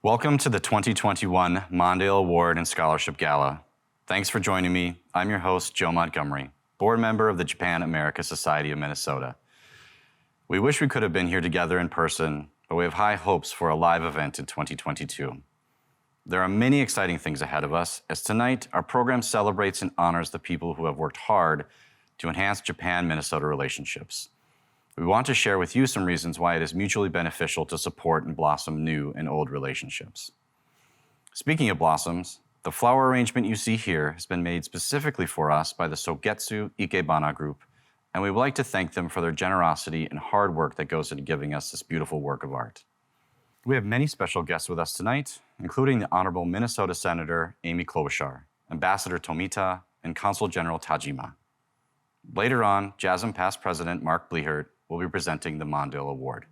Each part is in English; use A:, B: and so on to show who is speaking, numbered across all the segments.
A: Welcome to the 2021 Mondale Award and Scholarship Gala. Thanks for joining me. I'm your host, Joe Montgomery, board member of the Japan-America Society of Minnesota. We wish we could have been here together in person, but we have high hopes for a live event in 2022. There are many exciting things ahead of us, as tonight our program celebrates and honors the people who have worked hard to enhance Japan-Minnesota relationships. We want to share with you some reasons why it is mutually beneficial to support and blossom new and old relationships. Speaking of blossoms, the flower arrangement you see here has been made specifically for us by the Sogetsu Ikebana Group, and we would like to thank them for their generosity and hard work that goes into giving us this beautiful work of art. We have many special guests with us tonight, including the Honorable Minnesota Senator Amy Klobuchar, Ambassador Tomita, and Consul General Tajima. Later on, JASM past President Mark Blehert will be presenting the Mondale Award.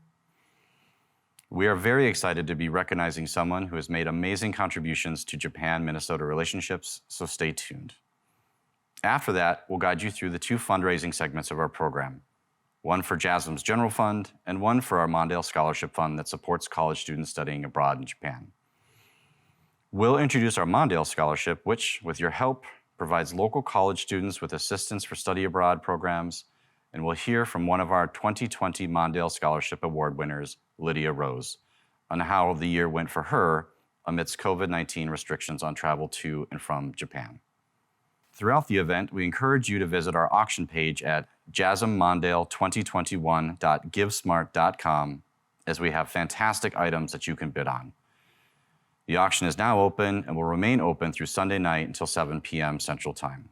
A: We are very excited to be recognizing someone who has made amazing contributions to Japan-Minnesota relationships, so stay tuned. After that, we'll guide you through the two fundraising segments of our program, one for JASM's General Fund and one for our Mondale Scholarship Fund that supports college students studying abroad in Japan. We'll introduce our Mondale Scholarship, which, with your help, provides local college students with assistance for study abroad programs, and we'll hear from one of our 2020 Mondale Scholarship Award winners, Lydia Rose, on how the year went for her amidst COVID-19 restrictions on travel to and from Japan. Throughout the event, we encourage you to visit our auction page at jasmmondale2021.givesmart.com, as we have fantastic items that you can bid on. The auction is now open and will remain open through Sunday night until 7 p.m. Central Time.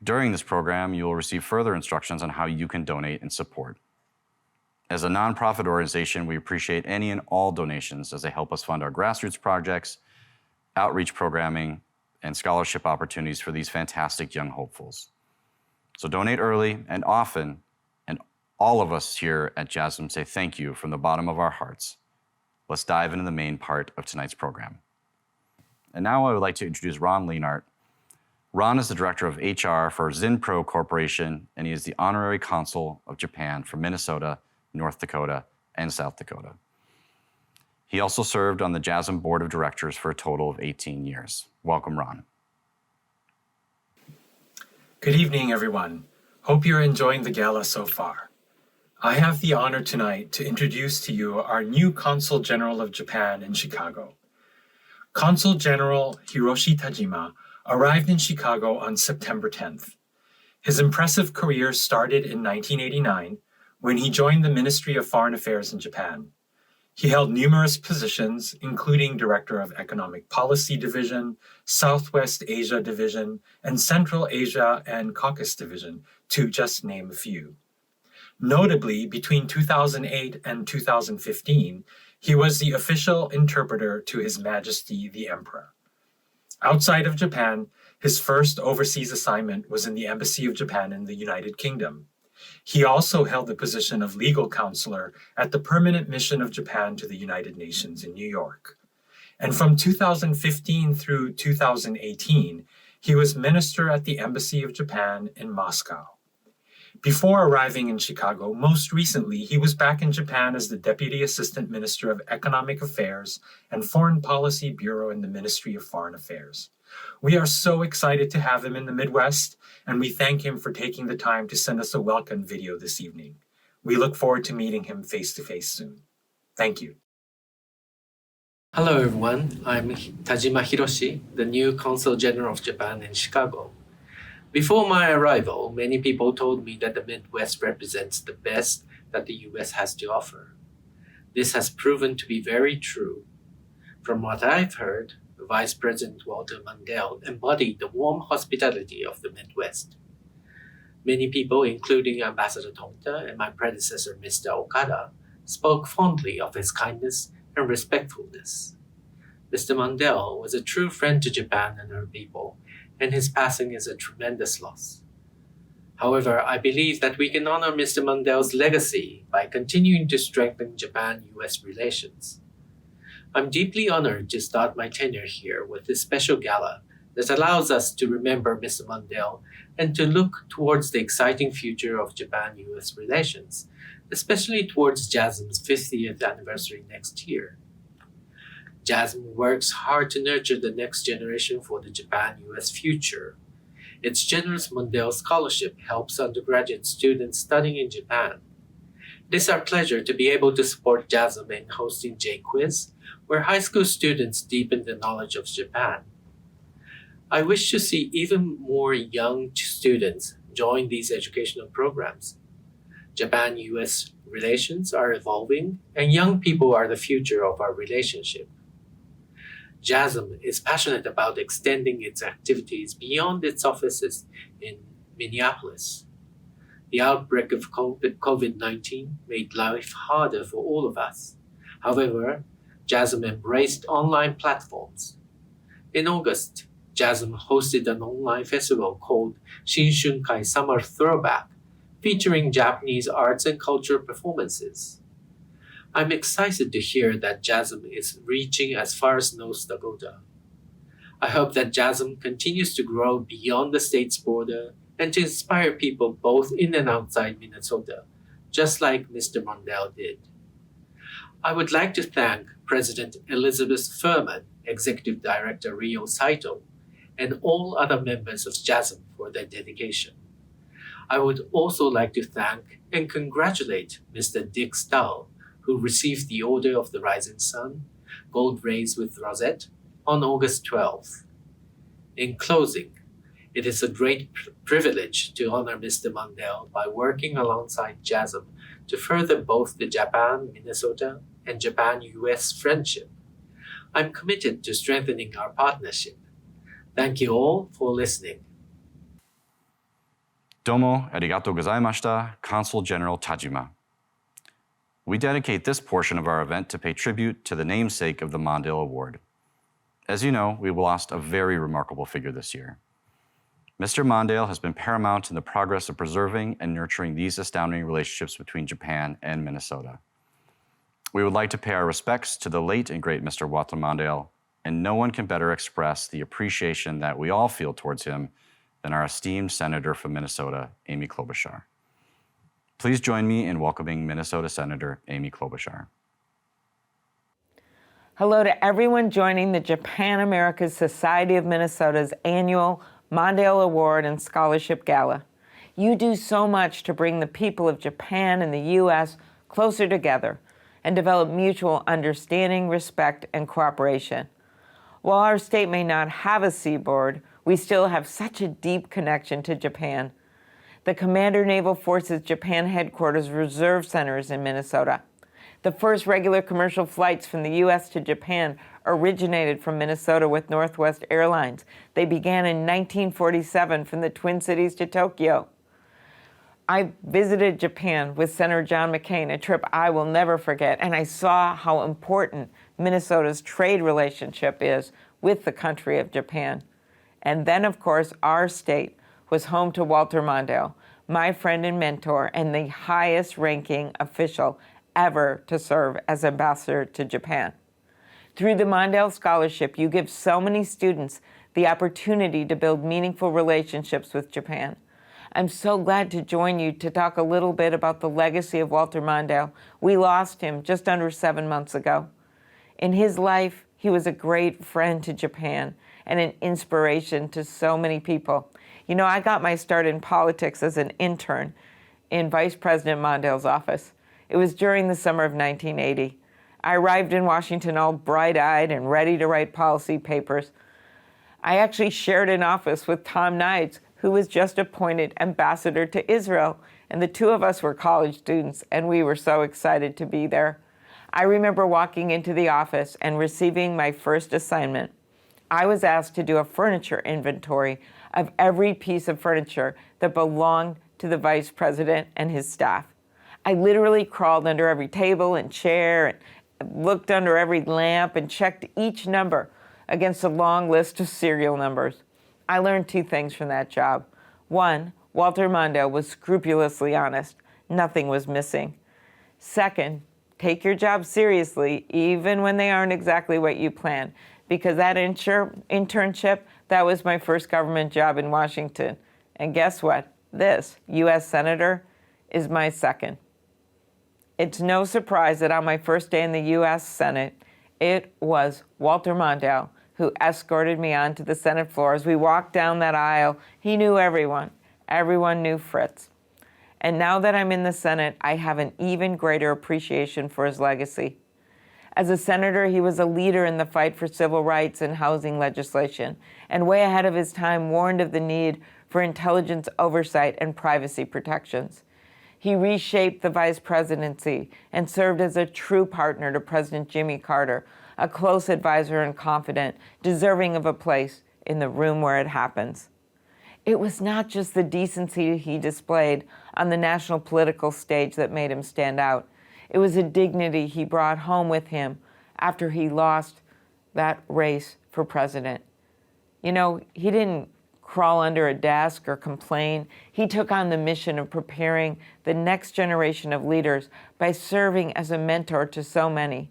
A: During this program, you will receive further instructions on how you can donate and support. As a nonprofit organization, we appreciate any and all donations as they help us fund our grassroots projects, outreach programming, and scholarship opportunities for these fantastic young hopefuls. So donate early and often, and all of us here at JASM say thank you from the bottom of our hearts. Let's dive into the main part of tonight's program. And now I would like to introduce Ron Leonart. Ron is the Director of HR for Zinpro Corporation, and he is the Honorary Consul of Japan for Minnesota, North Dakota, and South Dakota. He also served on the JASM Board of Directors for a total of 18 years. Welcome, Ron.
B: Good evening, everyone. Hope you're enjoying the gala so far. I have the honor tonight to introduce to you our new Consul General of Japan in Chicago. Consul General Hiroshi Tajima arrived in Chicago on September 10th. His impressive career started in 1989 when he joined the Ministry of Foreign Affairs in Japan. He held numerous positions, including Director of Economic Policy Division, Southwest Asia Division, and Central Asia and Caucasus Division, to just name a few. Notably, between 2008 and 2015, he was the official interpreter to His Majesty the Emperor. Outside of Japan, his first overseas assignment was in the Embassy of Japan in the United Kingdom. He also held the position of legal counselor at the Permanent Mission of Japan to the United Nations in New York. And from 2015 through 2018, he was minister at the Embassy of Japan in Moscow. Before arriving in Chicago, most recently, he was back in Japan as the Deputy Assistant Minister of Economic Affairs and Foreign Policy Bureau in the Ministry of Foreign Affairs. We are so excited to have him in the Midwest, and we thank him for taking the time to send us a welcome video this evening. We look forward to meeting him face-to-face soon. Thank you.
C: Hello everyone, I'm Tajima Hiroshi, the new Consul General of Japan in Chicago. Before my arrival, many people told me that the Midwest represents the best that the US has to offer. This has proven to be very true. From what I've heard, Vice President Walter Mondale embodied the warm hospitality of the Midwest. Many people, including Ambassador Tomita and my predecessor, Mr. Okada, spoke fondly of his kindness and respectfulness. Mr. Mondale was a true friend to Japan and her people, and his passing is a tremendous loss. However, I believe that we can honor Mr. Mondale's legacy by continuing to strengthen Japan-US relations. I'm deeply honored to start my tenure here with this special gala that allows us to remember Mr. Mondale and to look towards the exciting future of Japan-US relations, especially towards JASM's 50th anniversary next year. JASM works hard to nurture the next generation for the Japan-US future. Its generous Mondale Scholarship helps undergraduate students studying in Japan. It is our pleasure to be able to support JASM in hosting J-Quiz, where high school students deepen their knowledge of Japan. I wish to see even more young students join these educational programs. Japan-US relations are evolving, and young people are the future of our relationship. JASM is passionate about extending its activities beyond its offices in Minneapolis. The outbreak of COVID-19 made life harder for all of us. However, JASM embraced online platforms. In August, JASM hosted an online festival called Shinshunkai Summer Throwback, featuring Japanese arts and culture performances. I'm excited to hear that JASM is reaching as far as North Dakota. I hope that JASM continues to grow beyond the state's border and to inspire people both in and outside Minnesota, just like Mr. Mondale did. I would like to thank President Elizabeth Furman, Executive Director Ryo Saito, and all other members of JASM for their dedication. I would also like to thank and congratulate Mr. Dick Stahl, who received the Order of the Rising Sun, Gold Rays with Rosette, on August 12th. In closing, it is a great privilege to honor Mr. Mondale by working alongside JASM to further both the Japan-Minnesota and Japan-US friendship. I'm committed to strengthening our partnership. Thank you all for listening.
A: Domo arigatou gozaimashita, Consul General Tajima. We dedicate this portion of our event to pay tribute to the namesake of the Mondale Award. As you know, we lost a very remarkable figure this year. Mr. Mondale has been paramount in the progress of preserving and nurturing these astounding relationships between Japan and Minnesota. We would like to pay our respects to the late and great Mr. Walter Mondale, and no one can better express the appreciation that we all feel towards him than our esteemed Senator from Minnesota, Amy Klobuchar. Please join me in welcoming Minnesota Senator Amy Klobuchar.
D: Hello to everyone joining the Japan America Society of Minnesota's annual Mondale Award and Scholarship Gala. You do so much to bring the people of Japan and the U.S. closer together and develop mutual understanding, respect, and cooperation. While our state may not have a seaboard, we still have such a deep connection to Japan. The Commander Naval Forces Japan Headquarters Reserve Center is in Minnesota. The first regular commercial flights from the U.S. to Japan originated from Minnesota with Northwest Airlines. They began in 1947 from the Twin Cities to Tokyo. I visited Japan with Senator John McCain, a trip I will never forget, and I saw how important Minnesota's trade relationship is with the country of Japan. And then, of course, our state was home to Walter Mondale, my friend and mentor, and the highest-ranking official ever to serve as ambassador to Japan. Through the Mondale Scholarship, you give so many students the opportunity to build meaningful relationships with Japan. I'm so glad to join you to talk a little bit about the legacy of Walter Mondale. We lost him just under 7 months ago. In his life, he was a great friend to Japan and an inspiration to so many people. You know, I got my start in politics as an intern in Vice President Mondale's office. It was during the summer of 1980. I arrived in Washington all bright-eyed and ready to write policy papers. I actually shared an office with Tom Nides, who was just appointed ambassador to Israel, and the two of us were college students, and we were so excited to be there. I remember walking into the office and receiving my first assignment. I was asked to do a furniture inventory of every piece of furniture that belonged to the vice president and his staff. I literally crawled under every table and chair and looked under every lamp and checked each number against a long list of serial numbers. I learned two things from that job. One, Walter Mondale was scrupulously honest. Nothing was missing. Second, take your job seriously, even when they aren't exactly what you planned, because that internship, that was my first government job in Washington. And guess what? This, U.S. Senator, is my second. It's no surprise that on my first day in the U.S. Senate, It was Walter Mondale who escorted me onto the Senate floor. As we walked down that aisle, he knew everyone. Everyone knew Fritz. And now that I'm in the Senate, I have an even greater appreciation for his legacy. As a senator, he was a leader in the fight for civil rights and housing legislation, and way ahead of his time warned of the need for intelligence oversight and privacy protections. He reshaped the vice presidency and served as a true partner to President Jimmy Carter, a close advisor and confidant, deserving of a place in the room where it happens. It was not just the decency he displayed on the national political stage that made him stand out. It was a dignity he brought home with him after he lost that race for president. You know, he didn't crawl under a desk or complain. He took on the mission of preparing the next generation of leaders by serving as a mentor to so many.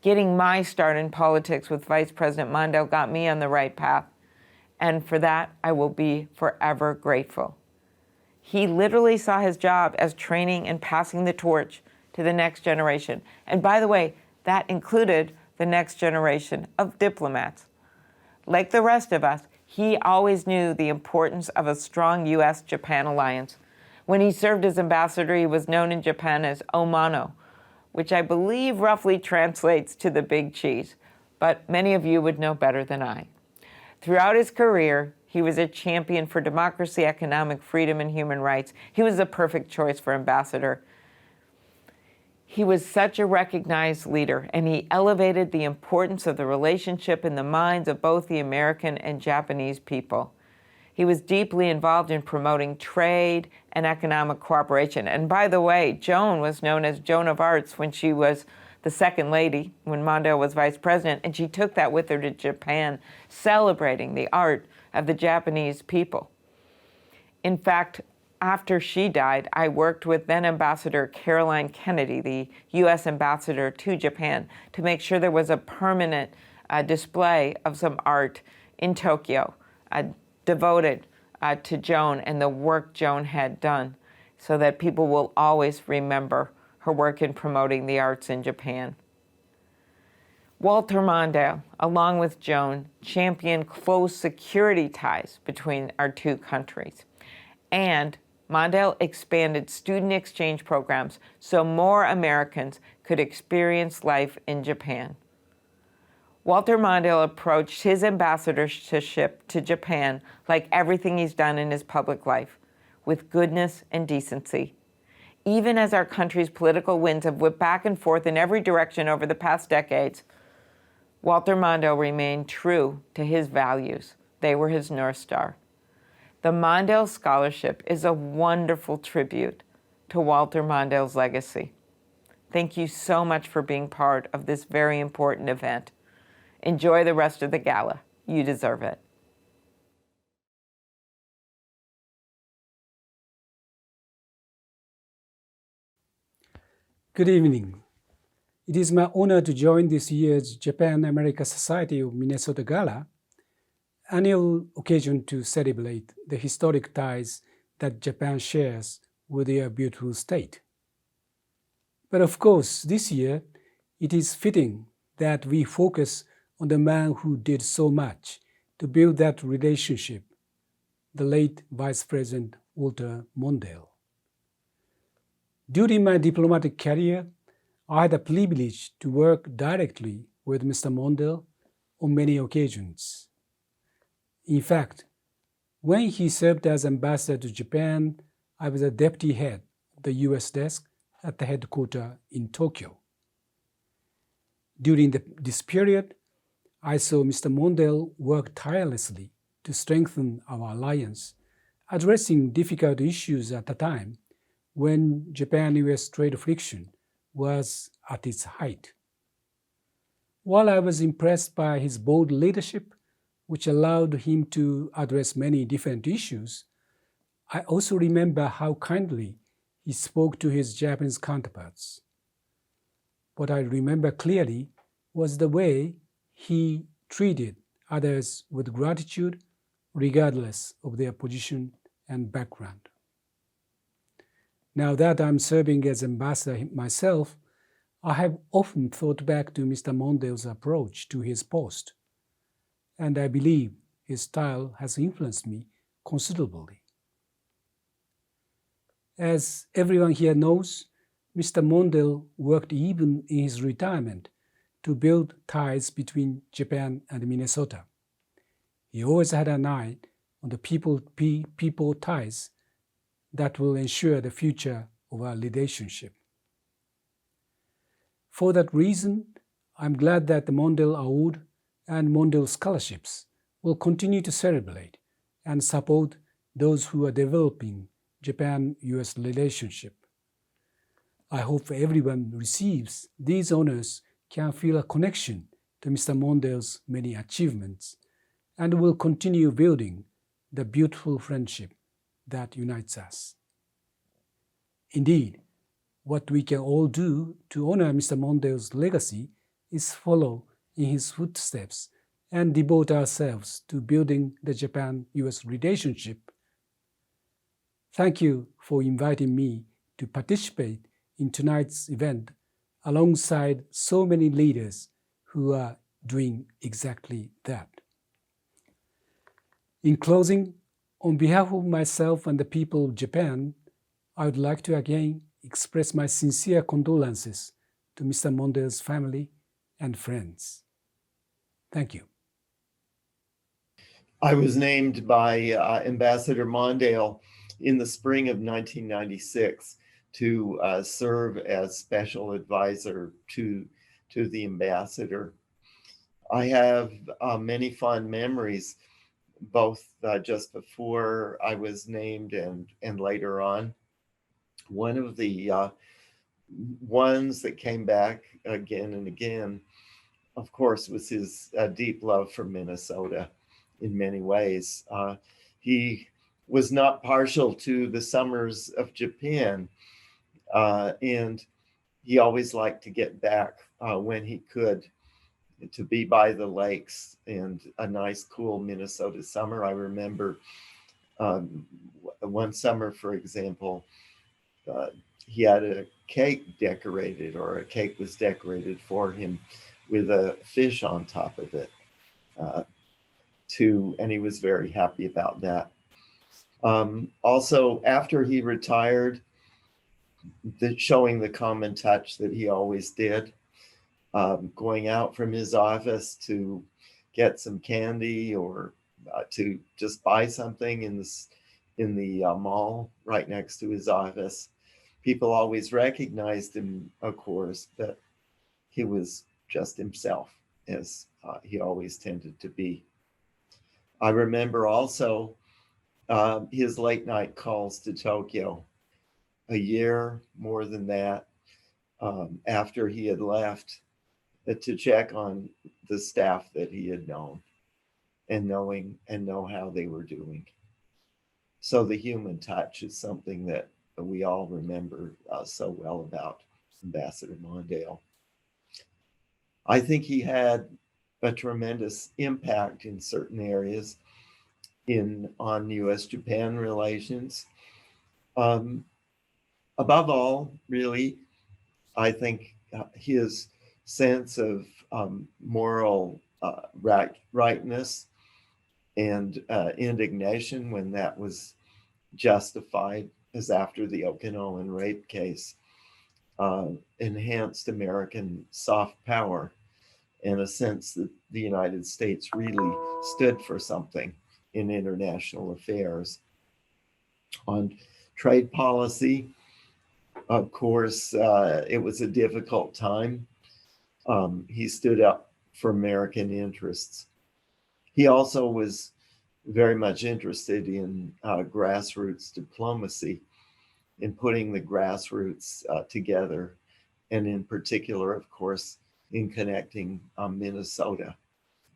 D: Getting my start in politics with Vice President Mondale got me on the right path, and for that, I will be forever grateful. He literally saw his job as training and passing the torch to the next generation. And by the way, that included the next generation of diplomats. Like the rest of us, he always knew the importance of a strong U.S.-Japan alliance. When he served as ambassador, he was known in Japan as Omano, which I believe roughly translates to the big cheese, but many of you would know better than I. Throughout his career, he was a champion for democracy, economic freedom, and human rights. He was the perfect choice for ambassador. He was such a recognized leader, and he elevated the importance of the relationship in the minds of both the American and Japanese people. He was deeply involved in promoting trade and economic cooperation. And by the way, Joan was known as Joan of Arts when she was the second lady, when Mondale was vice president, and she took that with her to Japan, celebrating the art of the Japanese people. In fact, after she died, I worked with then Ambassador Caroline Kennedy, the U.S. ambassador to Japan, to make sure there was a permanent display of some art in Tokyo devoted to Joan and the work Joan had done, so that people will always remember her work in promoting the arts in Japan. Walter Mondale, along with Joan, championed close security ties between our two countries. And Mondale expanded student exchange programs so more Americans could experience life in Japan. Walter Mondale approached his ambassadorship to Japan like everything he's done in his public life, with goodness and decency. Even as our country's political winds have whipped back and forth in every direction over the past decades, Walter Mondale remained true to his values. They were his North Star. The Mondale Scholarship is a wonderful tribute to Walter Mondale's legacy. Thank you so much for being part of this very important event. Enjoy the rest of the gala. You deserve it.
E: Good evening. It is my honor to join this year's Japan-America Society of Minnesota Gala, annual occasion to celebrate the historic ties that Japan shares with their beautiful state. But of course, this year, it is fitting that we focus on the man who did so much to build that relationship, the late Vice President Walter Mondale. During my diplomatic career, I had the privilege to work directly with Mr. Mondale on many occasions. In fact, when he served as ambassador to Japan, I was a deputy head of the U.S. desk at the headquarters in Tokyo. During this period, I saw Mr. Mondale work tirelessly to strengthen our alliance, addressing difficult issues at a time when Japan-U.S. trade friction was at its height. While I was impressed by his bold leadership, which allowed him to address many different issues, I also remember how kindly he spoke to his Japanese counterparts. What I remember clearly was the way he treated others with gratitude, regardless of their position and background. Now that I'm serving as ambassador myself, I have often thought back to Mr. Mondale's approach to his post, and I believe his style has influenced me considerably. As everyone here knows, Mr. Mondale worked even in his retirement to build ties between Japan and Minnesota. He always had an eye on the people ties that will ensure the future of our relationship. For that reason, I'm glad that the Mondale Award and Mondale Scholarships will continue to celebrate and support those who are developing Japan-US relationship. I hope everyone receives these honors can feel a connection to Mr. Mondale's many achievements and will continue building the beautiful friendship that unites us. Indeed, what we can all do to honor Mr. Mondale's legacy is follow in his footsteps and devote ourselves to building the Japan-US relationship. Thank you for inviting me to participate in tonight's event alongside so many leaders who are doing exactly that. In closing, on behalf of myself and the people of Japan, I would like to again express my sincere condolences to Mr. Mondale's family and friends. Thank you.
F: I was named by Ambassador Mondale in the spring of 1996 to serve as special advisor to the ambassador. I have many fond memories, both just before I was named and later on. One of the ones that came back again and again, of course, was his deep love for Minnesota in many ways. He was not partial to the summers of Japan, and he always liked to get back when he could to be by the lakes and a nice, cool Minnesota summer. I remember one summer, for example, he had a cake decorated, or a cake was decorated for him with a fish on top of it, and he was very happy about that. Also, after he retired, showing the common touch that he always did, going out from his office to get some candy or to just buy something in the mall right next to his office. People always recognized him, of course, but he was just himself, as he always tended to be. I remember also his late night calls to Tokyo, a year more than that, after he had left, to check on the staff that he had known and know how they were doing. So the human touch is something that we all remember so well about Ambassador Mondale. I think he had a tremendous impact in certain areas on US-Japan relations. Above all, really, I think his sense of moral rightness and indignation when that was justified, as after the Okinawan rape case, enhanced American soft power and a sense that the United States really stood for something in international affairs. On trade policy, of course, it was a difficult time. He stood up for American interests. He also was very much interested in grassroots diplomacy, in putting the grassroots together, and in particular, of course, in connecting Minnesota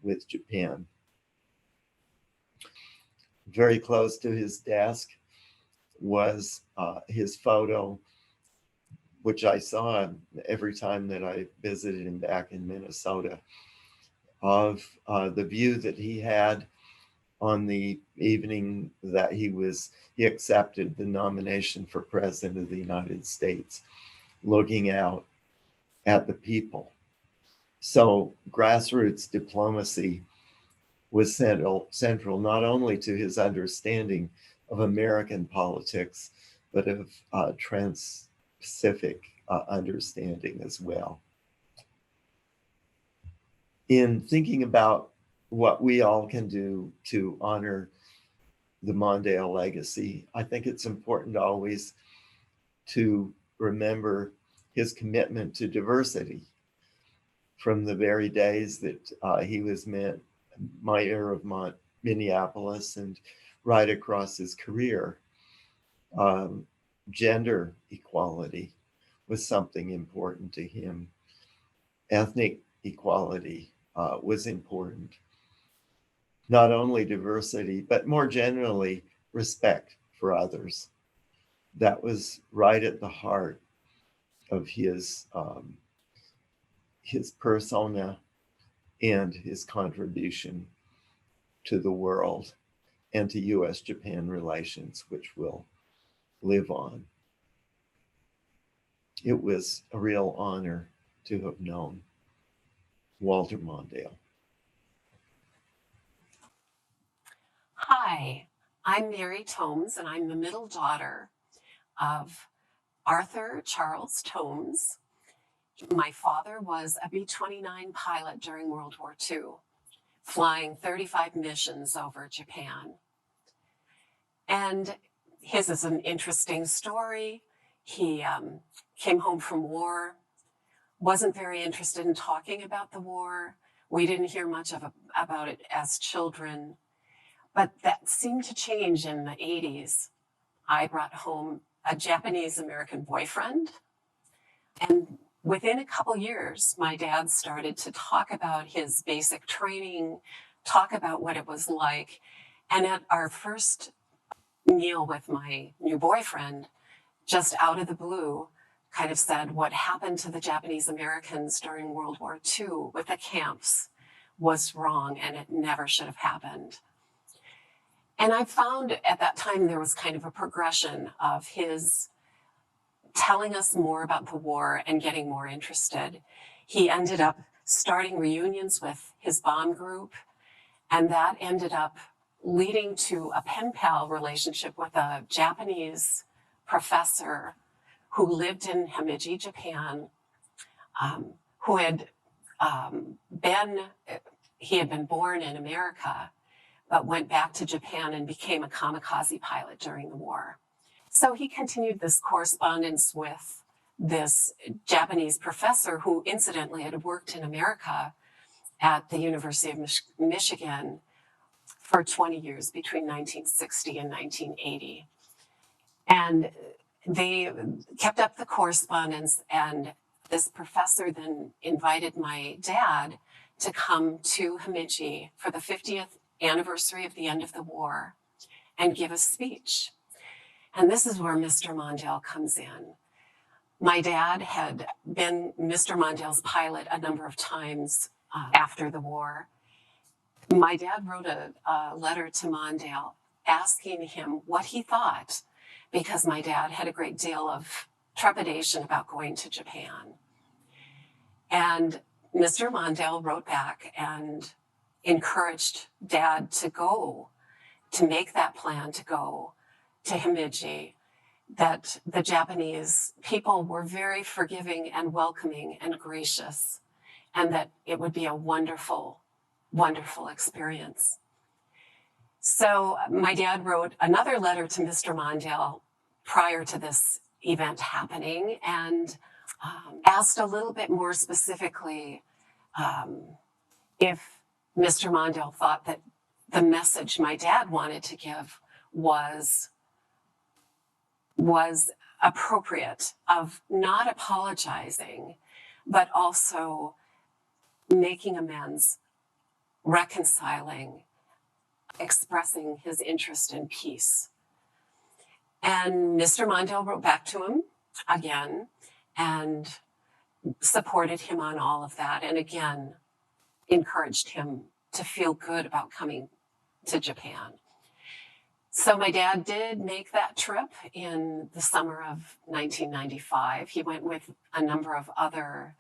F: with Japan. Very close to his desk was his photo, which I saw every time that I visited him back in Minnesota, of the view that he had on the evening that he accepted the nomination for President of the United States, looking out at the people. So grassroots diplomacy was central not only to his understanding of American politics, but of trans-Pacific understanding as well. In thinking about what we all can do to honor the Mondale legacy, I think it's important always to remember his commitment to diversity from the very days that he was mayor of Minneapolis and right across his career. Gender equality was something important to him. Ethnic equality was important. Not only diversity, but more generally, respect for others. That was right at the heart of his persona and his contribution to the world and to US-Japan relations, which will live on. It was a real honor to have known Walter Mondale.
G: Hi, I'm Mary Tomes, and I'm the middle daughter of Arthur Charles Tomes. My father was a B-29 pilot during World War II, flying 35 missions over Japan. And his is an interesting story. He came home from war, wasn't very interested in talking about the war. We didn't hear much about it as children, but that seemed to change in the 80s. I brought home a Japanese-American boyfriend, and within a couple years, my dad started to talk about his basic training, talk about what it was like. And at our first meal with my new boyfriend, just out of the blue, kind of said what happened to the Japanese Americans during World War II with the camps was wrong and it never should have happened. And I found at that time there was kind of a progression of his telling us more about the war and getting more interested. He ended up starting reunions with his bomb group, and that ended up leading to a pen pal relationship with a Japanese professor who lived in Himeji, Japan, who had been born in America, but went back to Japan and became a kamikaze pilot during the war. So he continued this correspondence with this Japanese professor who incidentally had worked in America at the University of Michigan for 20 years between 1960 and 1980. And they kept up the correspondence, and this professor then invited my dad to come to Himeji for the 50th anniversary of the end of the war and give a speech. And this is where Mr. Mondale comes in. My dad had been Mr. Mondale's pilot a number of times after the war. My dad wrote a letter to Mondale asking him what he thought, because my dad had a great deal of trepidation about going to Japan. And Mr. Mondale wrote back and encouraged Dad to go, to make that plan to go to Himeji, that the Japanese people were very forgiving and welcoming and gracious, and that it would be a wonderful, wonderful experience. So my dad wrote another letter to Mr. Mondale prior to this event happening and asked a little bit more specifically if Mr. Mondale thought that the message my dad wanted to give was appropriate, of not apologizing, but also making amends, reconciling, expressing his interest in peace. And Mr. Mondale wrote back to him again and supported him on all of that, and again encouraged him to feel good about coming to Japan. So my dad did make that trip in the summer of 1995. He went with a number of other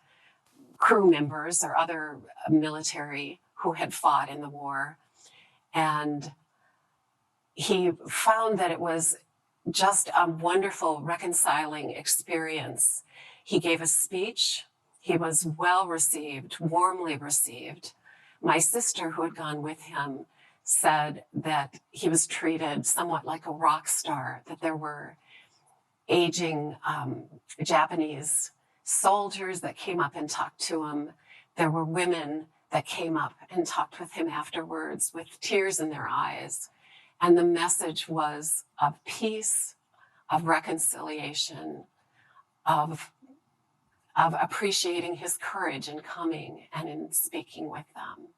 G: crew members or other military who had fought in the war. And he found that it was just a wonderful reconciling experience. He gave a speech. He was well received, warmly received. My sister, who had gone with him, said that he was treated somewhat like a rock star, that there were aging Japanese soldiers that came up and talked to him. There were women that came up and talked with him afterwards with tears in their eyes. And the message was of peace, of reconciliation, of appreciating his courage in coming and in speaking with them.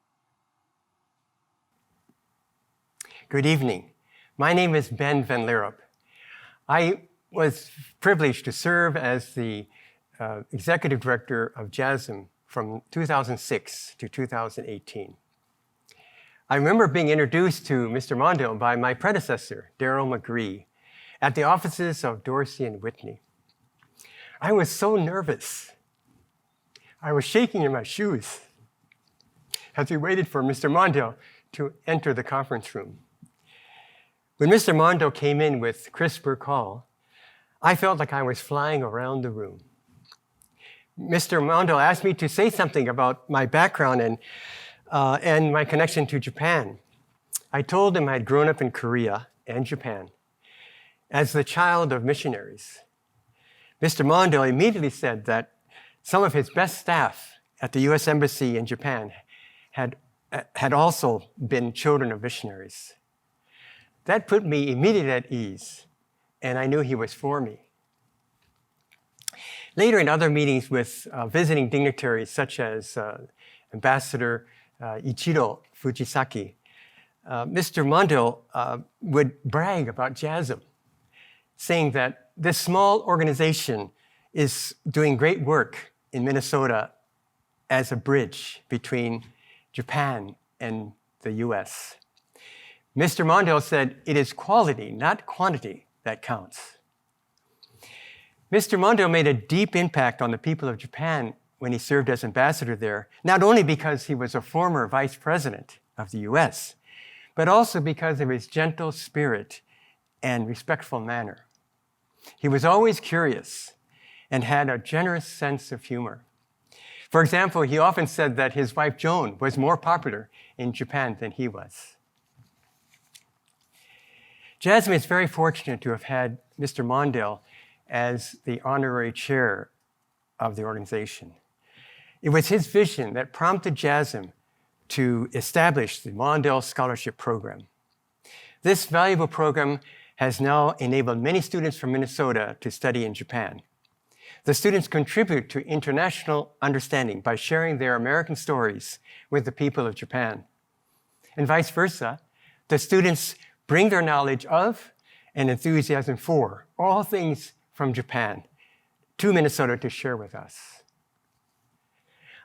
H: Good evening. My name is Ben Van Lierop. I was privileged to serve as the executive director of JASM from 2006 to 2018. I remember being introduced to Mr. Mondale by my predecessor, Darrell McGree, at the offices of Dorsey and Whitney. I was so nervous. I was shaking in my shoes as we waited for Mr. Mondale to enter the conference room. When Mr. Mondale came in with crisper call, I felt like I was flying around the room. Mr. Mondale asked me to say something about my background and my connection to Japan. I told him I'd grown up in Korea and Japan as the child of missionaries. Mr. Mondale immediately said that some of his best staff at the U.S. Embassy in Japan had also been children of missionaries. That put me immediately at ease, and I knew he was for me. Later in other meetings with visiting dignitaries such as Ambassador Ichiro Fujisaki, Mr. Mondale would brag about JASM, saying that this small organization is doing great work in Minnesota as a bridge between Japan and the US. Mr. Mondale said, "It is quality, not quantity, that counts." Mr. Mondale made a deep impact on the people of Japan when he served as ambassador there, not only because he was a former vice president of the US, but also because of his gentle spirit and respectful manner. He was always curious and had a generous sense of humor. For example, he often said that his wife Joan was more popular in Japan than he was. JASM is very fortunate to have had Mr. Mondale as the honorary chair of the organization. It was his vision that prompted JASM to establish the Mondale Scholarship Program. This valuable program has now enabled many students from Minnesota to study in Japan. The students contribute to international understanding by sharing their American stories with the people of Japan. And vice versa, the students bring their knowledge of and enthusiasm for all things from Japan to Minnesota to share with us.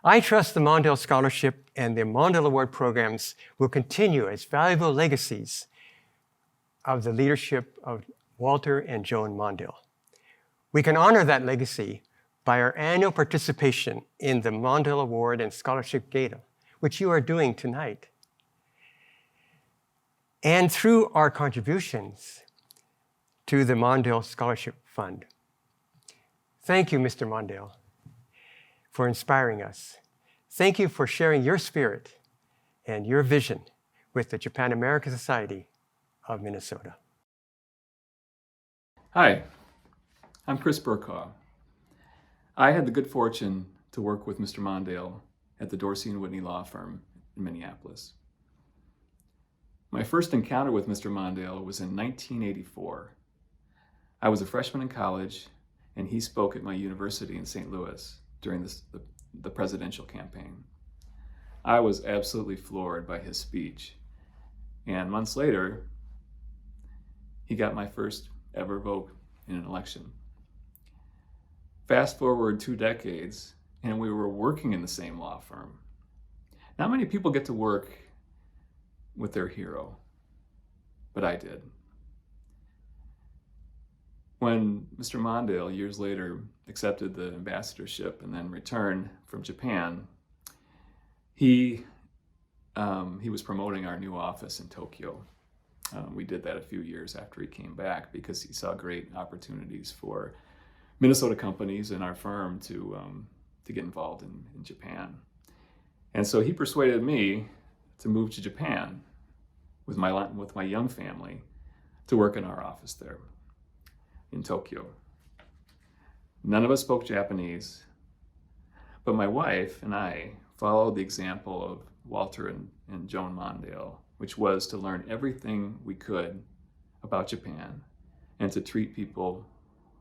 H: I trust the Mondale Scholarship and the Mondale Award programs will continue as valuable legacies of the leadership of Walter and Joan Mondale. We can honor that legacy by our annual participation in the Mondale Award and Scholarship Gala, which you are doing tonight. And through our contributions to the Mondale Scholarship Fund. Thank you, Mr. Mondale, for inspiring us. Thank you for sharing your spirit and your vision with the Japan American Society of Minnesota.
I: Hi, I'm Chris Burkaw. I had the good fortune to work with Mr. Mondale at the Dorsey and Whitney Law Firm in Minneapolis. My first encounter with Mr. Mondale was in 1984. I was a freshman in college, and he spoke at my university in St. Louis during the presidential campaign. I was absolutely floored by his speech, and months later, he got my first ever vote in an election. Fast forward 2 decades, and we were working in the same law firm. Not many people get to work with their hero, but I did. When Mr. Mondale, years later, accepted the ambassadorship and then returned from Japan, he was promoting our new office in Tokyo. We did that a few years after he came back because he saw great opportunities for Minnesota companies and our firm to get involved in Japan. And so he persuaded me to move to Japan with my young family to work in our office there in Tokyo. None of us spoke Japanese, but my wife and I followed the example of Walter and Joan Mondale, which was to learn everything we could about Japan and to treat people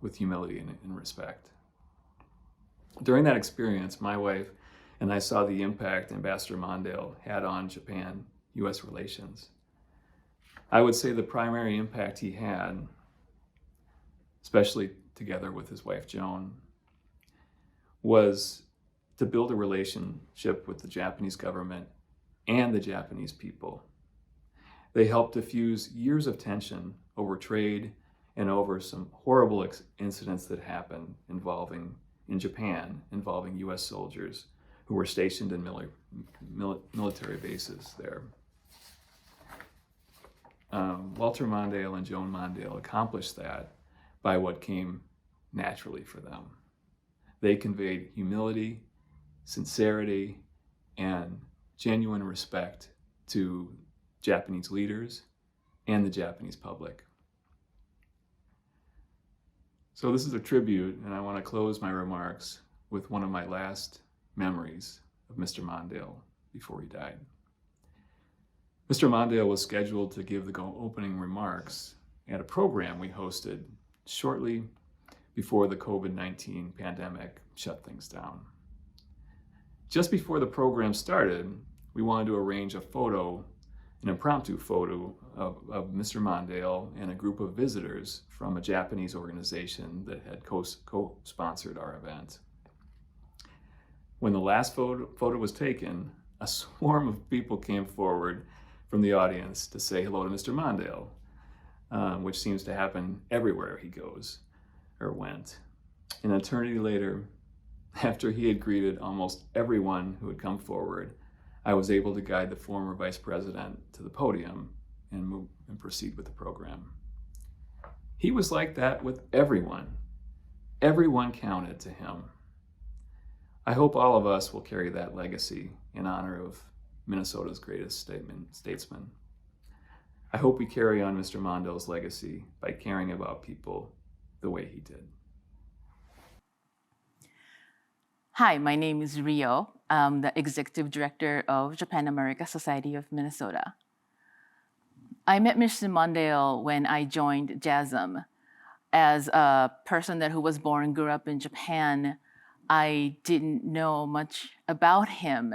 I: with humility and respect. During that experience, my wife and I saw the impact Ambassador Mondale had on Japan-US relations. I would say the primary impact he had, especially together with his wife Joan, was to build a relationship with the Japanese government and the Japanese people. They helped diffuse years of tension over trade and over some horrible incidents that happened in Japan involving US soldiers who were stationed in military bases there. Walter Mondale and Joan Mondale accomplished that by what came naturally for them. They conveyed humility, sincerity, and genuine respect to Japanese leaders and the Japanese public. So this is a tribute, and I want to close my remarks with one of my last memories of Mr. Mondale before he died. Mr. Mondale was scheduled to give the opening remarks at a program we hosted shortly before the COVID-19 pandemic shut things down. Just before the program started, we wanted to arrange an impromptu photo of Mr. Mondale and a group of visitors from a Japanese organization that had co-sponsored our event. When the last photo was taken, a swarm of people came forward from the audience to say hello to Mr. Mondale, which seems to happen everywhere he goes or went. An eternity later, after he had greeted almost everyone who had come forward, I was able to guide the former vice president to the podium and proceed with the program. He was like that with everyone. Everyone counted to him. I hope all of us will carry that legacy in honor of Minnesota's greatest statesman. I hope we carry on Mr. Mondale's legacy by caring about people the way he did.
J: Hi, my name is Rio. I'm the Executive Director of Japan-America Society of Minnesota. I met Mr. Mondale when I joined JASM. As a person who was born and grew up in Japan, I didn't know much about him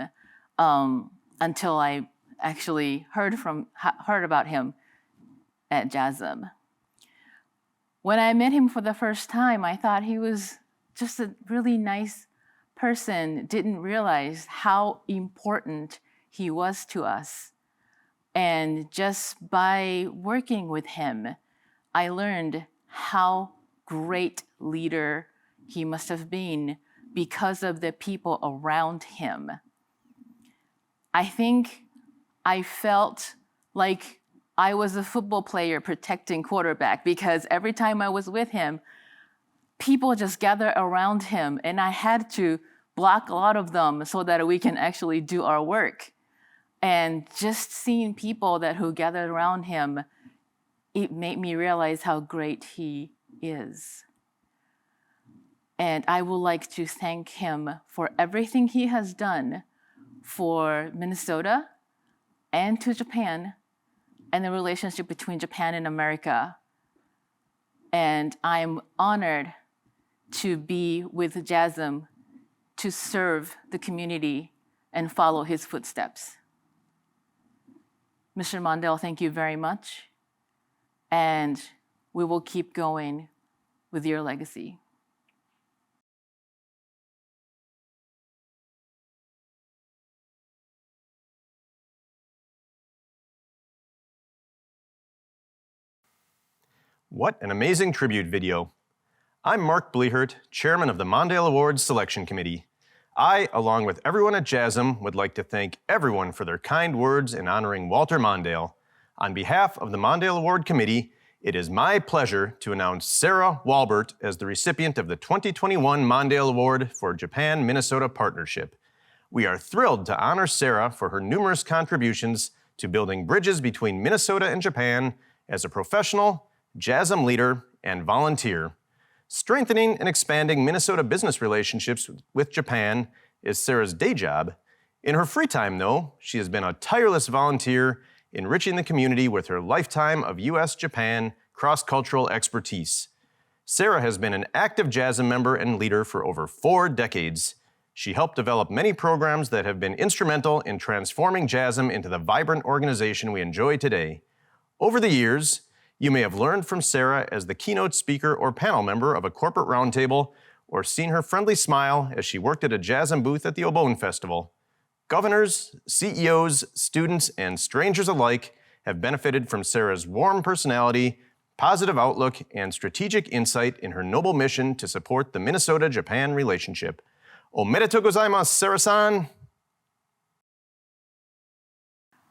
J: until I actually heard about him at JASM. When I met him for the first time, I thought he was just a really nice person, didn't realize how important he was to us. And just by working with him, I learned how great leader he must have been because of the people around him. I think I felt like I was a football player protecting quarterback because every time I was with him, people just gather around him and I had to block a lot of them so that we can actually do our work. And just seeing people who gathered around him, it made me realize how great he is. And I would like to thank him for everything he has done for Minnesota and to Japan and the relationship between Japan and America. And I'm honored to be with JASM to serve the community and follow his footsteps. Mr. Mondale, thank you very much. And we will keep going with your legacy.
K: What an amazing tribute video. I'm Mark Blehert, chairman of the Mondale Awards Selection Committee. I, along with everyone at JASM, would like to thank everyone for their kind words in honoring Walter Mondale. On behalf of the Mondale Award Committee, it is my pleasure to announce Sarah Walbert as the recipient of the 2021 Mondale Award for Japan-Minnesota Partnership. We are thrilled to honor Sarah for her numerous contributions to building bridges between Minnesota and Japan as a professional, JASM leader, and volunteer. Strengthening and expanding Minnesota business relationships with Japan is Sarah's day job. In her free time, though, she has been a tireless volunteer, enriching the community with her lifetime of U.S.-Japan cross-cultural expertise. Sarah has been an active JASM member and leader for over 4 decades. She helped develop many programs that have been instrumental in transforming JASM into the vibrant organization we enjoy today. Over the years, you may have learned from Sarah as the keynote speaker or panel member of a corporate roundtable, or seen her friendly smile as she worked at a JASM booth at the Obone Festival. Governors, CEOs, students, and strangers alike have benefited from Sarah's warm personality, positive outlook, and strategic insight in her noble mission to support the Minnesota-Japan relationship. Omedetou gozaimasu, Sarah-san.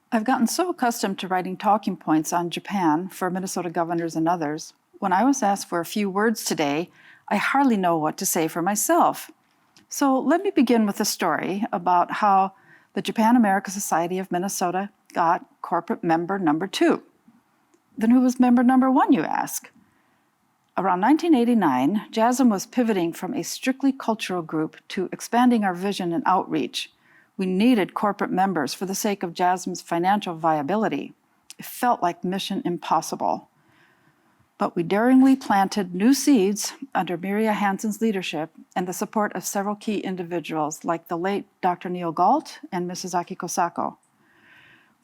L: I've gotten so accustomed to writing talking points on Japan for Minnesota governors and others. When I was asked for a few words today, I hardly know what to say for myself. So let me begin with a story about how the Japan-America Society of Minnesota got corporate member number 2. Then who was member number 1, you ask? Around 1989, JASM was pivoting from a strictly cultural group to expanding our vision and outreach. We needed corporate members for the sake of JASM's financial viability. It felt like mission impossible. But we daringly planted new seeds under Miria Hansen's leadership and the support of several key individuals like the late Dr. Neil Galt and Mrs. Akiko Sako.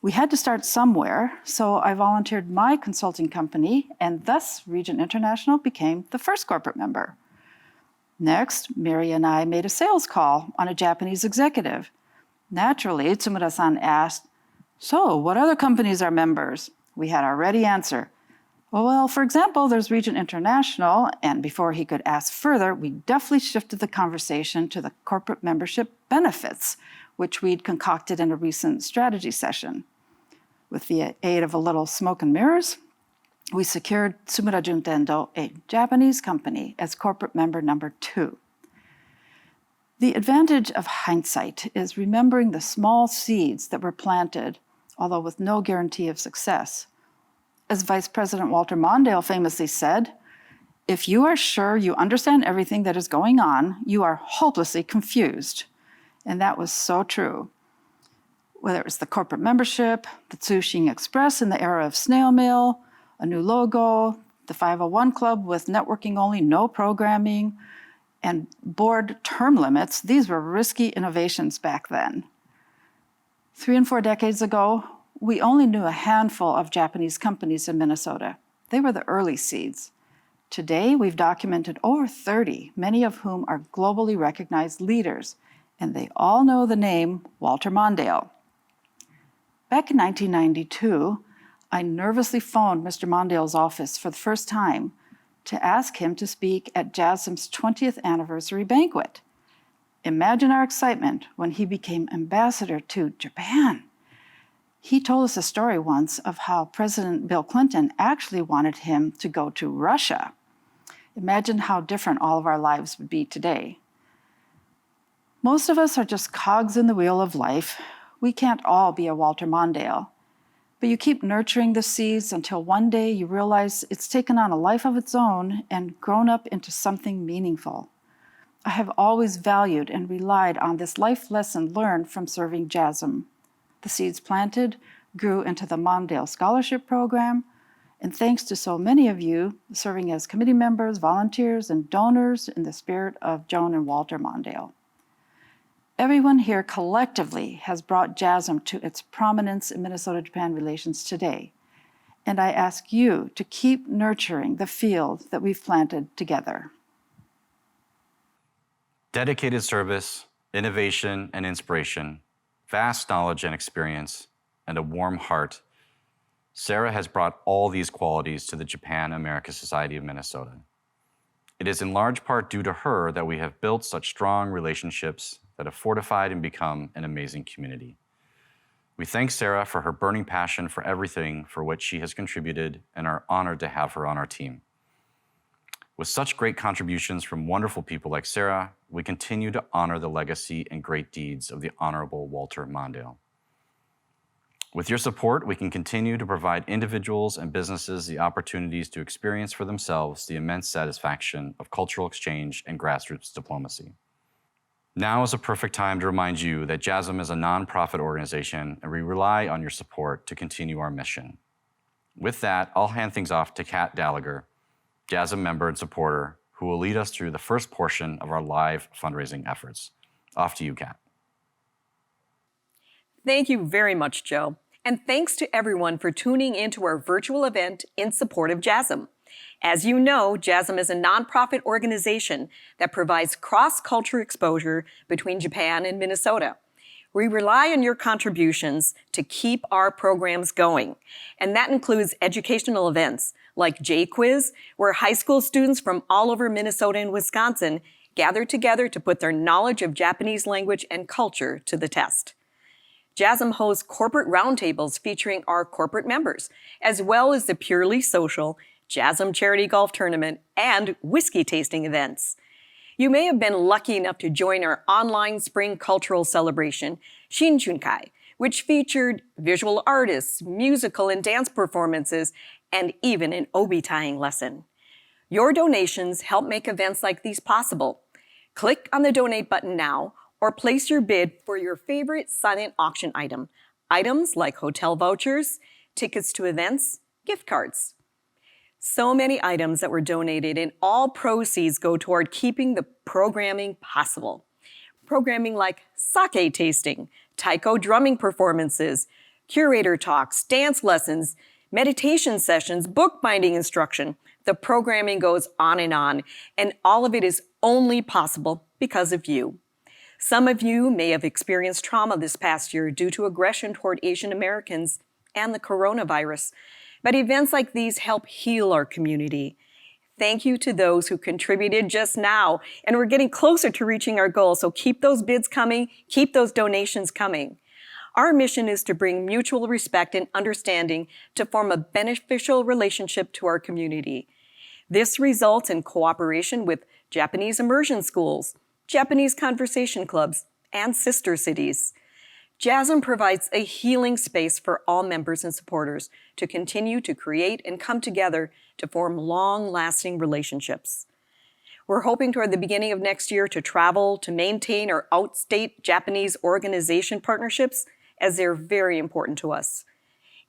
L: We had to start somewhere, so I volunteered my consulting company, and thus Regent International became the first corporate member. Next, Miria and I made a sales call on a Japanese executive. Naturally, Tsumura-san asked, "So, what other companies are members?" We had our ready answer. Well, for example, there's Regent International, and before he could ask further, we deftly shifted the conversation to the corporate membership benefits, which we'd concocted in a recent strategy session. With the aid of a little smoke and mirrors, we secured Tsumura Juntendo, a Japanese company, as corporate member number 2. The advantage of hindsight is remembering the small seeds that were planted, although with no guarantee of success. As Vice President Walter Mondale famously said, "If you are sure you understand everything that is going on, you are hopelessly confused." And that was so true. Whether it was the corporate membership, the Tsushing Express in the era of snail mail, a new logo, the 501 Club with networking only, no programming, and board term limits, these were risky innovations back then. 3 and 4 decades ago, we only knew a handful of Japanese companies in Minnesota. They were the early seeds. Today, we've documented over 30, many of whom are globally recognized leaders, and they all know the name Walter Mondale. Back in 1992, I nervously phoned Mr. Mondale's office for the first time to ask him to speak at JASM's 20th anniversary banquet. Imagine our excitement when he became ambassador to Japan. He told us a story once of how President Bill Clinton actually wanted him to go to Russia. Imagine how different all of our lives would be today. Most of us are just cogs in the wheel of life. We can't all be a Walter Mondale. But you keep nurturing the seeds until one day you realize it's taken on a life of its own and grown up into something meaningful. I have always valued and relied on this life lesson learned from serving JASM. The seeds planted grew into the Mondale Scholarship Program, and thanks to so many of you serving as committee members, volunteers, and donors in the spirit of Joan and Walter Mondale. Everyone here collectively has brought JASM to its prominence in Minnesota-Japan relations today, and I ask you to keep nurturing the field that we've planted together.
A: Dedicated service, innovation, and inspiration, vast knowledge and experience, and a warm heart. Sarah has brought all these qualities to the Japan America Society of Minnesota. It is in large part due to her that we have built such strong relationships that have fortified and become an amazing community. We thank Sarah for her burning passion for everything for which she has contributed and are honored to have her on our team. With such great contributions from wonderful people like Sarah, we continue to honor the legacy and great deeds of the Honorable Walter Mondale. With your support, we can continue to provide individuals and businesses the opportunities to experience for themselves the immense satisfaction of cultural exchange and grassroots diplomacy. Now is a perfect time to remind you that JASM is a nonprofit organization and we rely on your support to continue our mission. With that, I'll hand things off to Kat Gallagher, JASM member and supporter, who will lead us through the first portion of our live fundraising efforts. Off to you, Kat.
M: Thank you very much, Joe. And thanks to everyone for tuning into our virtual event in support of JASM. As you know, JASM is a nonprofit organization that provides cross-culture exposure between Japan and Minnesota. We rely on your contributions to keep our programs going, and that includes educational events like J-Quiz, where high school students from all over Minnesota and Wisconsin gather together to put their knowledge of Japanese language and culture to the test. JASM hosts corporate roundtables featuring our corporate members, as well as the purely social JASM Charity Golf Tournament and whiskey tasting events. You may have been lucky enough to join our online spring cultural celebration, Shinchunkai, which featured visual artists, musical and dance performances, and even an obi tying lesson. Your donations help make events like these possible. Click on the donate button now or place your bid for your favorite silent auction item. Items like hotel vouchers, tickets to events, gift cards. So many items that were donated, and all proceeds go toward keeping the programming possible. Programming like sake tasting, taiko drumming performances, curator talks, dance lessons, meditation sessions, bookbinding instruction. The programming goes on, and all of it is only possible because of you. Some of you may have experienced trauma this past year due to aggression toward Asian Americans and the coronavirus, but events like these help heal our community. Thank you to those who contributed just now, and we're getting closer to reaching our goal, so keep those bids coming, keep those donations coming. Our mission is to bring mutual respect and understanding to form a beneficial relationship to our community. This results in cooperation with Japanese immersion schools, Japanese conversation clubs, and sister cities. JASM provides a healing space for all members and supporters to continue to create and come together to form long-lasting relationships. We're hoping toward the beginning of next year to travel to maintain our outstate Japanese organization partnerships, as they're very important to us.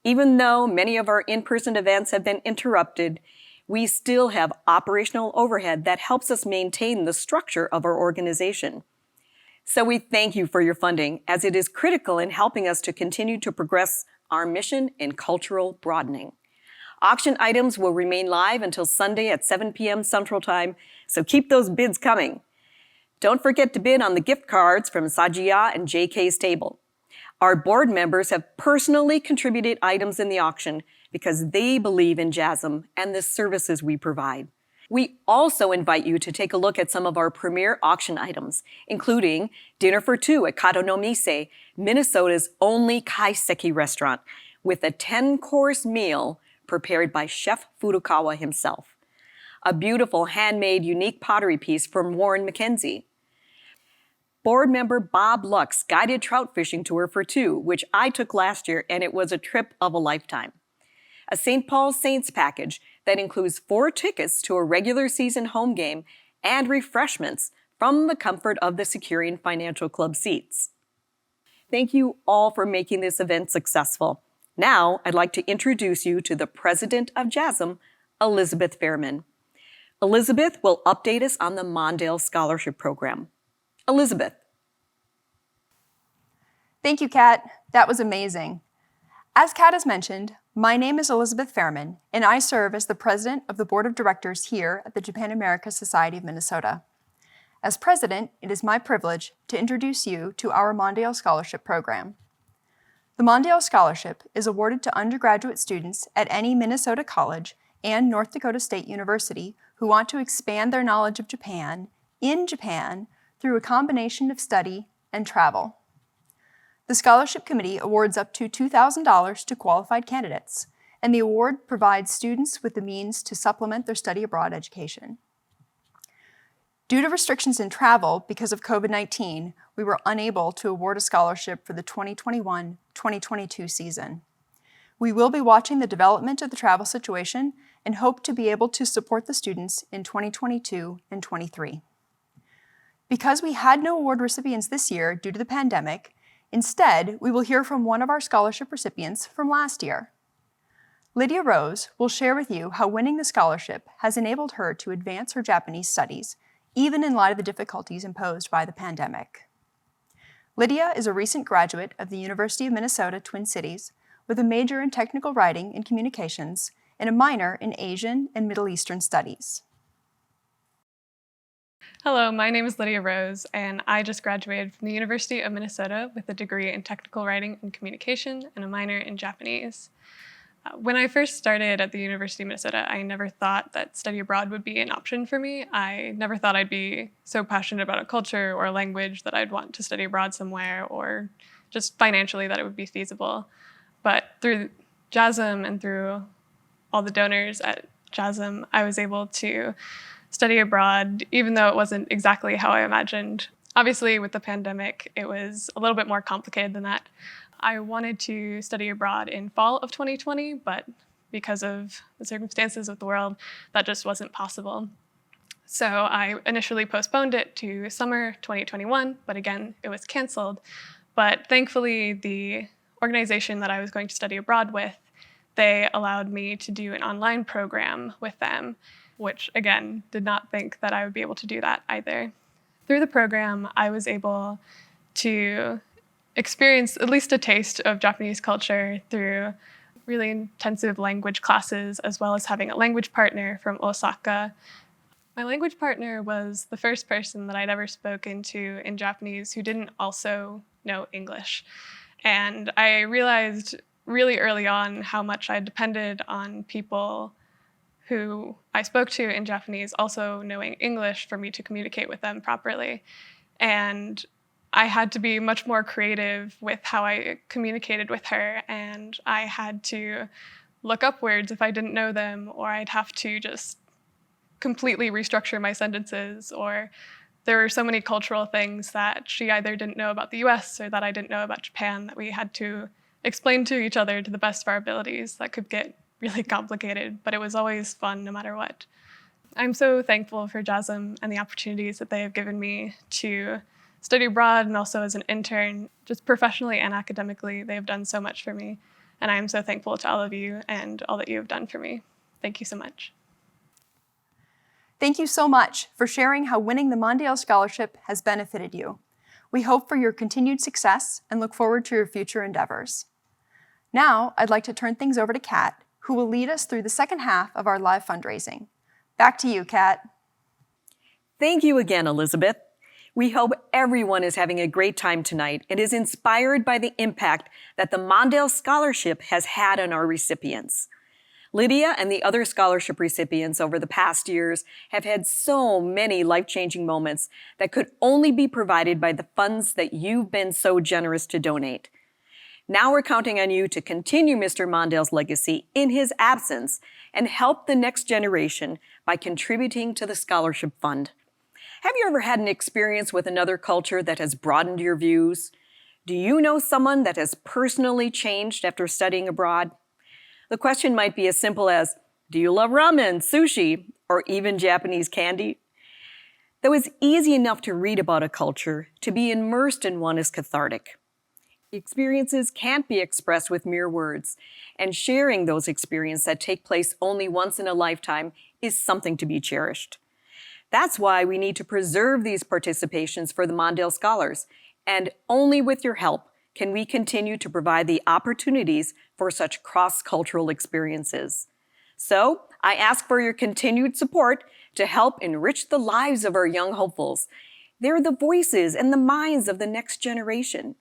M: Even though many of our in-person events have been interrupted, we still have operational overhead that helps us maintain the structure of our organization. So we thank you for your funding, as it is critical in helping us to continue to progress our mission in cultural broadening. Auction items will remain live until Sunday at 7 p.m. Central Time, so keep those bids coming. Don't forget to bid on the gift cards from Sajiya and JK's table. Our board members have personally contributed items in the auction because they believe in JASM and the services we provide. We also invite you to take a look at some of our premier auction items, including Dinner for Two at Kado no Mise, Minnesota's only kaiseki restaurant, with a 10-course meal prepared by Chef Furukawa himself. A beautiful handmade unique pottery piece from Warren McKenzie. Board member Bob Luck's guided trout fishing tour for two, which I took last year, and it was a trip of a lifetime. A St. Paul Saints package that includes 4 tickets to a regular season home game and refreshments from the comfort of the Securian Financial Club seats. Thank you all for making this event successful. Now, I'd like to introduce you to the president of JASM, Elizabeth Fairman. Elizabeth will update us on the Mondale Scholarship Program. Elizabeth.
N: Thank you, Kat. That was amazing. As Kat has mentioned, my name is Elizabeth Fairman, and I serve as the president of the board of directors here at the Japan America Society of Minnesota. As president, it is my privilege to introduce you to our Mondale Scholarship Program. The Mondale Scholarship is awarded to undergraduate students at any Minnesota college and North Dakota State University who want to expand their knowledge of Japan in Japan through a combination of study and travel. The Scholarship Committee awards up to $2,000 to qualified candidates, and the award provides students with the means to supplement their study abroad education. Due to restrictions in travel because of COVID-19, we were unable to award a scholarship for the 2021-2022 season. We will be watching the development of the travel situation and hope to be able to support the students in 2022 and 23. Because we had no award recipients this year due to the pandemic, instead, we will hear from one of our scholarship recipients from last year. Lydia Rose will share with you how winning the scholarship has enabled her to advance her Japanese studies, even in light of the difficulties imposed by the pandemic. Lydia is a recent graduate of the University of Minnesota Twin Cities with a major in technical writing and communications and a minor in Asian and Middle Eastern studies.
O: Hello, my name is Lydia Rose, and I just graduated from the University of Minnesota with a degree in technical writing and communication and a minor in Japanese. When I first started at the University of Minnesota, I never thought that study abroad would be an option for me. I never thought I'd be so passionate about a culture or a language that I'd want to study abroad somewhere, or just financially that it would be feasible. But through JASM and through all the donors at JASM, I was able to study abroad, even though it wasn't exactly how I imagined. Obviously, with the pandemic, it was a little bit more complicated than that. I wanted to study abroad in fall of 2020, but because of the circumstances of the world, that just wasn't possible. So I initially postponed it to summer 2021, but again, it was canceled. But thankfully, the organization that I was going to study abroad with, they allowed me to do an online program with them, which again, did not think that I would be able to do that either. Through the program, I was able to experience at least a taste of Japanese culture through really intensive language classes, as well as having a language partner from Osaka. My language partner was the first person that I'd ever spoken to in Japanese who didn't also know English. And I realized really early on how much I depended on people who I spoke to in Japanese also knowing English for me to communicate with them properly. And I had to be much more creative with how I communicated with her, and I had to look up words if I didn't know them, or I'd have to just completely restructure my sentences, or there were so many cultural things that she either didn't know about the US or that I didn't know about Japan that we had to explain to each other to the best of our abilities. That could get really complicated, but it was always fun no matter what. I'm so thankful for JASM and the opportunities that they have given me to study abroad and also as an intern. Just professionally and academically, they have done so much for me. And I am so thankful to all of you and all that you have done for me. Thank you so much.
N: Thank you so much for sharing how winning the Mondale Scholarship has benefited you. We hope for your continued success and look forward to your future endeavors. Now, I'd like to turn things over to Kat, who will lead us through the second half of our live fundraising. Back to you, Kat.
M: Thank you again, Elizabeth. We hope everyone is having a great time tonight and is inspired by the impact that the Mondale Scholarship has had on our recipients. Lydia and the other scholarship recipients over the past years have had so many life-changing moments that could only be provided by the funds that you've been so generous to donate. Now we're counting on you to continue Mr. Mondale's legacy in his absence and help the next generation by contributing to the scholarship fund. Have you ever had an experience with another culture that has broadened your views? Do you know someone that has personally changed after studying abroad? The question might be as simple as, do you love ramen, sushi, or even Japanese candy? Though it's easy enough to read about a culture, to be immersed in one is cathartic. Experiences can't be expressed with mere words, and sharing those experiences that take place only once in a lifetime is something to be cherished. That's why we need to preserve these participations for the Mondale Scholars, and only with your help can we continue to provide the opportunities for such cross-cultural experiences. So, I ask for your continued support to help enrich the lives of our young hopefuls. They're the voices and the minds of the next generation.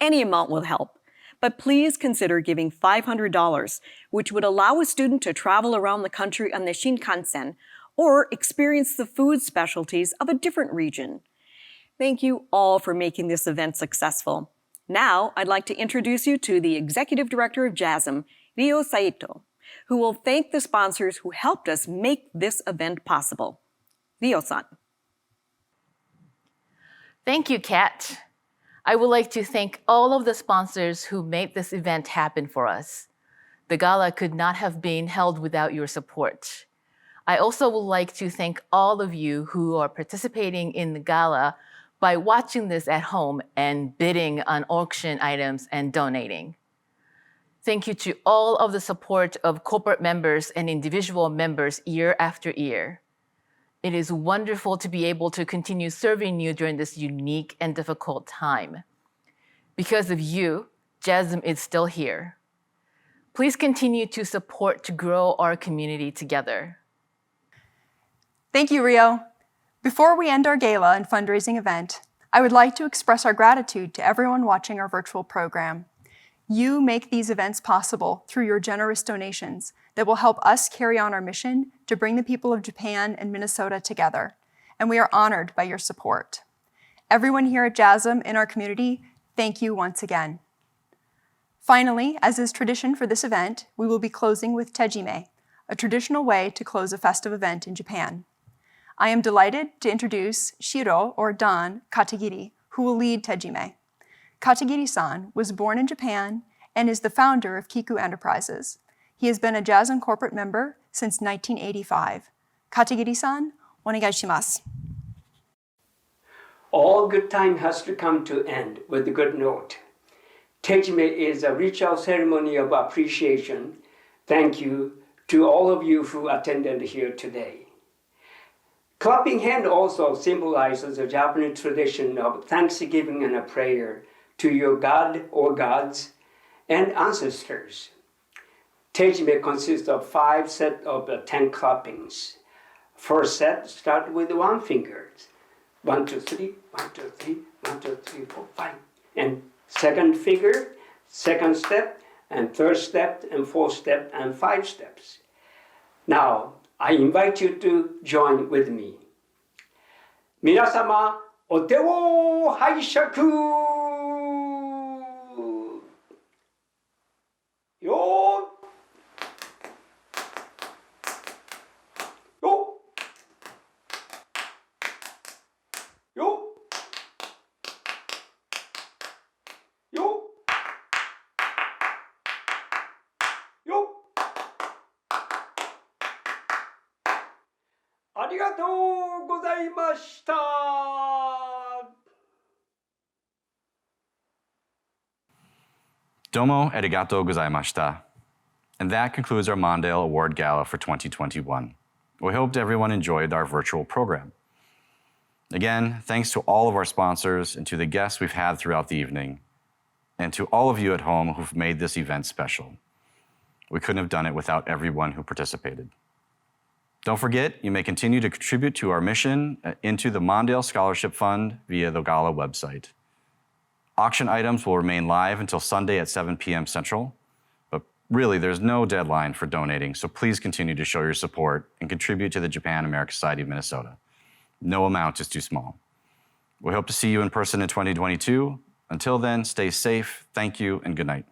M: Any amount will help, but please consider giving $500, which would allow a student to travel around the country on the Shinkansen or experience the food specialties of a different region. Thank you all for making this event successful. Now, I'd like to introduce you to the Executive Director of JASM, Ryo Saito, who will thank the sponsors who helped us make this event possible. Ryo-san.
J: Thank you, Kat. I would like to thank all of the sponsors who made this event happen for us. The gala could not have been held without your support. I also would like to thank all of you who are participating in the gala by watching this at home and bidding on auction items and donating. Thank you to all of the support of corporate members and individual members year after year. It is wonderful to be able to continue serving you during this unique and difficult time. Because of you, JASM is still here. Please continue to support to grow our community together.
N: Thank you, Rio. Before we end our gala and fundraising event, I would like to express our gratitude to everyone watching our virtual program. You make these events possible through your generous donations that will help us carry on our mission to bring the people of Japan and Minnesota together, and we are honored by your support. Everyone here at JASM in our community, thank you once again. Finally, as is tradition for this event, we will be closing with tejime, a traditional way to close a festive event in Japan. I am delighted to introduce Shiro, or Don, Katagiri, who will lead tejime. Katagiri-san was born in Japan and is the founder of Kiku Enterprises. He has been a JASM corporate member since 1985. Katagiri-san, onegai shimasu.
P: All good time has to come to end with a good note. Tejime is a ritual ceremony of appreciation. Thank you to all of you who attended here today. Clapping hand also symbolizes the Japanese tradition of thanksgiving and a prayer to your god or gods and ancestors. Tejime consists of 5 sets of 10 clappings. First set start with 1 finger. 1, 2, 3, 1, 2, 3, 1, 2, 3, 4, 5. And second finger, second step, and third step, and fourth step, and 5 steps. Now, I invite you to join with me. 皆様、お手を拝借。よよよよよありがとうございました。
A: Domo arigatou gozaimashita. And that concludes our Mondale Award Gala for 2021. We hoped everyone enjoyed our virtual program. Again, thanks to all of our sponsors and to the guests we've had throughout the evening, and to all of you at home who've made this event special. We couldn't have done it without everyone who participated. Don't forget, you may continue to contribute to our mission into the Mondale Scholarship Fund via the Gala website. Auction items will remain live until Sunday at 7 p.m. Central, but really there's no deadline for donating, so please continue to show your support and contribute to the Japan-America Society of Minnesota. No amount is too small. We hope to see you in person in 2022. Until then, stay safe, thank you, and good night.